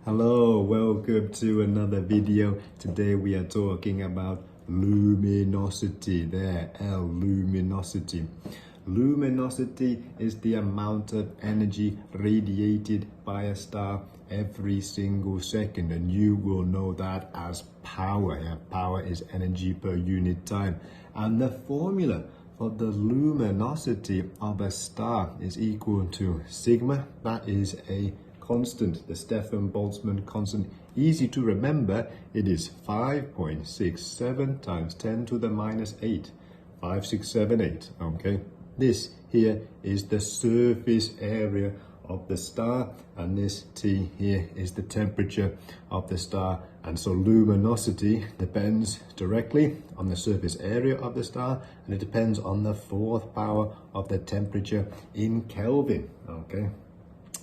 Hello, welcome to another video. Today we are talking about luminosity. There, L, luminosity. Luminosity is the amount of energy radiated by a star every single second, and you will know that as power. Yeah, power is energy per unit time. And the formula for the luminosity of a star is equal to sigma. That is a constant, the Stefan Boltzmann constant. Easy to remember. It is 5.67 times 10 to the minus 8. 5678. Okay. This here is the surface area of the star, and this T here is the temperature of the star. And so luminosity depends directly on the surface area of the star, and it depends on the fourth power of the temperature in Kelvin. Okay.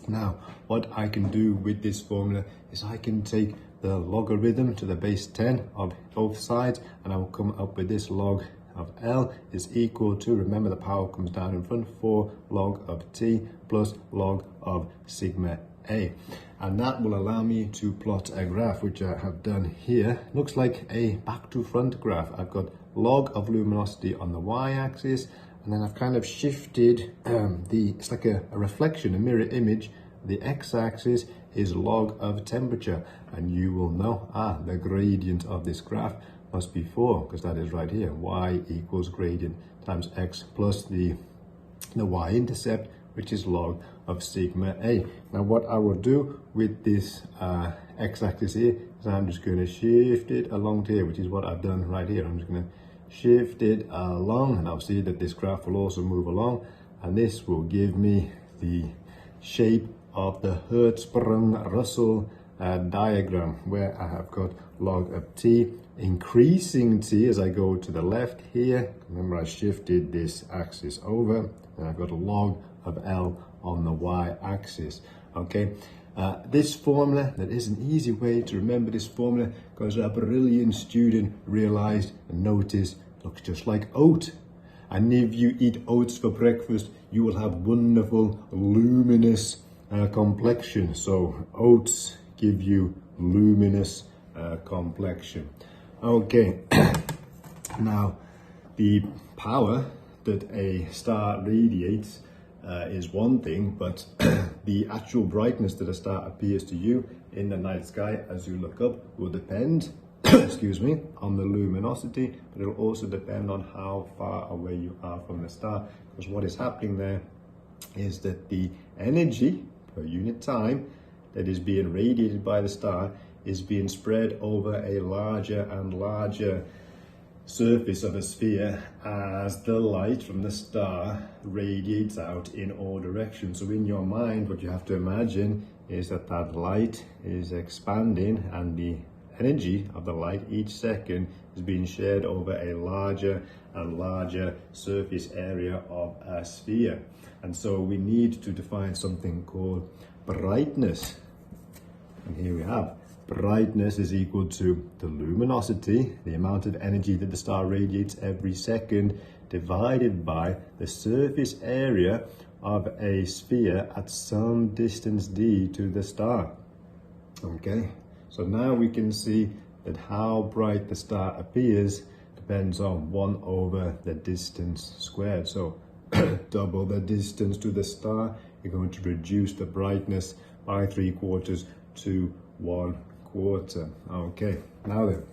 Now, what I can do with this formula is I can take the logarithm to the base 10 of both sides, and I will come up with this log of L is equal to, remember the power comes down in front, 4 log of T plus log of sigma A. And that will allow me to plot a graph, which I have done here. Looks like a back to front graph. I've got log of luminosity on the y-axis, and then I've kind of shifted it's like a reflection, a mirror image. The x-axis is log of temperature, and you will know, the gradient of this graph must be 4, because that is right here. Y equals gradient times x plus the y-intercept, which is log of sigma A. Now what I will do with this x-axis here is I'm just going to shift it along here, which is what I've done right here. I'm just going to shift it along, and I'll see that this graph will also move along, and this will give me the shape of the Hertzbrung Russel diagram, where I have got log of T, increasing T as I go to the left here. Remember, I shifted this axis over, and I've got a log of L on the y-axis. Okay, this formula, that is an easy way to remember this formula, because a brilliant student realized and noticed looks just like oat. And if you eat oats for breakfast, you will have wonderful luminous complexion. So oats give you luminous complexion. Okay, now the power that a star radiates is one thing, but the actual brightness that a star appears to you in the night sky as you look up will depend excuse me, on the luminosity, but it will also depend on how far away you are from the star, because what is happening there is that the energy per unit time that is being radiated by the star is being spread over a larger and larger surface of a sphere as the light from the star radiates out in all directions. So in your mind, what you have to imagine is that that light is expanding, and the energy of the light each second is being shared over a larger and larger surface area of a sphere. And so we need to define something called brightness. And here we have brightness is equal to the luminosity, the amount of energy that the star radiates every second, divided by the surface area of a sphere at some distance d to the star. Okay, so now we can see that how bright the star appears depends on 1 over the distance squared. So double the distance to the star, you're going to reduce the brightness by 3/4 to 1/4. Okay, now then,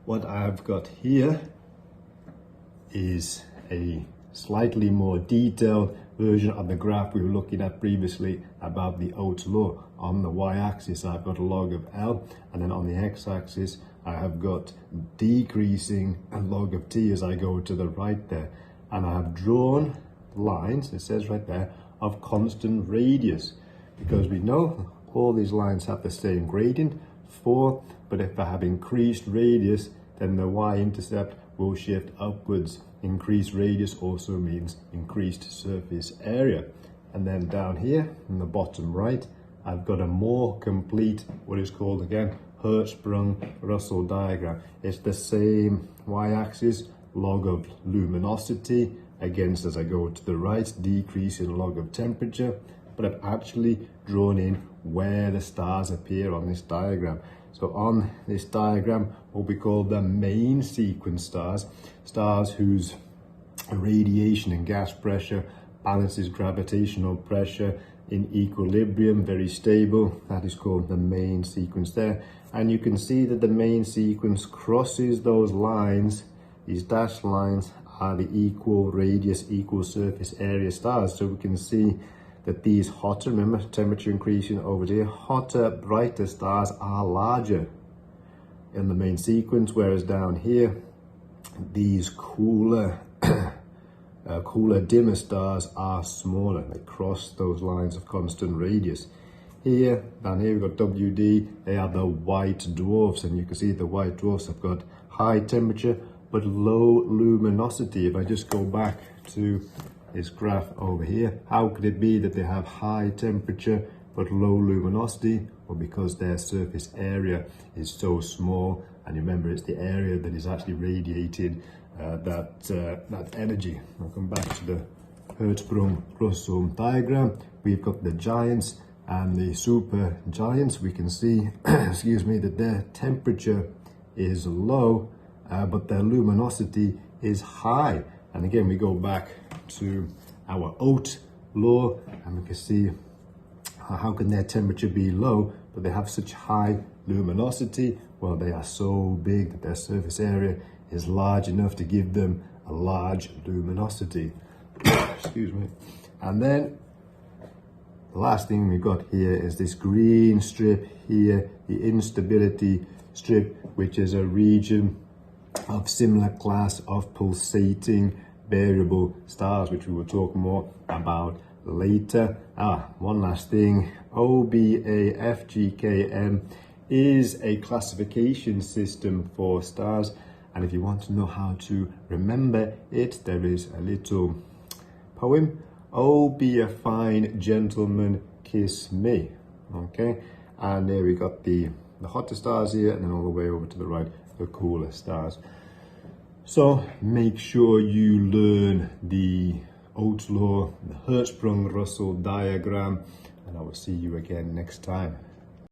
what I've got here is a slightly more detailed version of the graph we were looking at previously about the Oats law. On the y-axis I've got a log of L, and then on the x-axis I have got decreasing a log of T as I go to the right there, and I have drawn lines, it says right there, of constant radius, because we know all these lines have the same gradient, 4, but if I have increased radius, then the y-intercept will shift upwards. Increased radius also means increased surface area. And then down here in the bottom right, I've got a more complete, what is called again, Hertzbrung Russel diagram. It's the same y-axis, log of luminosity, against as I go to the right, decrease in log of temperature, but I've actually drawn in where the stars appear on this diagram. So on this diagram, what we call the main sequence stars, stars whose radiation and gas pressure balances gravitational pressure in equilibrium, very stable. That is called the main sequence there. And you can see that the main sequence crosses those lines. These dashed lines are the equal radius, equal surface area stars. So we can see that these hotter, remember temperature increasing over here, hotter, brighter stars are larger in the main sequence, whereas down here, these cooler, dimmer stars are smaller. They cross those lines of constant radius. Here, down here, we've got WD. They are the white dwarfs, and you can see the white dwarfs have got high temperature but low luminosity. If I just go back to this graph over here, how could it be that they have high temperature but low luminosity? Well, because their surface area is so small, and remember, it's the area that is actually radiated that energy. I'll come back to the Hertzbrung Russel diagram. We've got the giants and the super giants. We can see, excuse me, that their temperature is low, but their luminosity is high. And again, we go back to our Oats law, and we can see how can their temperature be low, but they have such high luminosity? Well, they are so big that their surface area is large enough to give them a large luminosity. Excuse me. And then the last thing we've got here is this green strip here, the instability strip, which is a region of similar class of pulsating variable stars, which we will talk more about later. One last thing, OBAFGKM is a classification system for stars, and if you want to know how to remember it, there is a little poem, "Oh, be a fine gentleman, kiss me." Okay, and there we got the hotter stars here, and then all the way over to the right, the cooler stars. So make sure you learn the Oats law, the Hertzbrung Russel diagram, and I will see you again next time.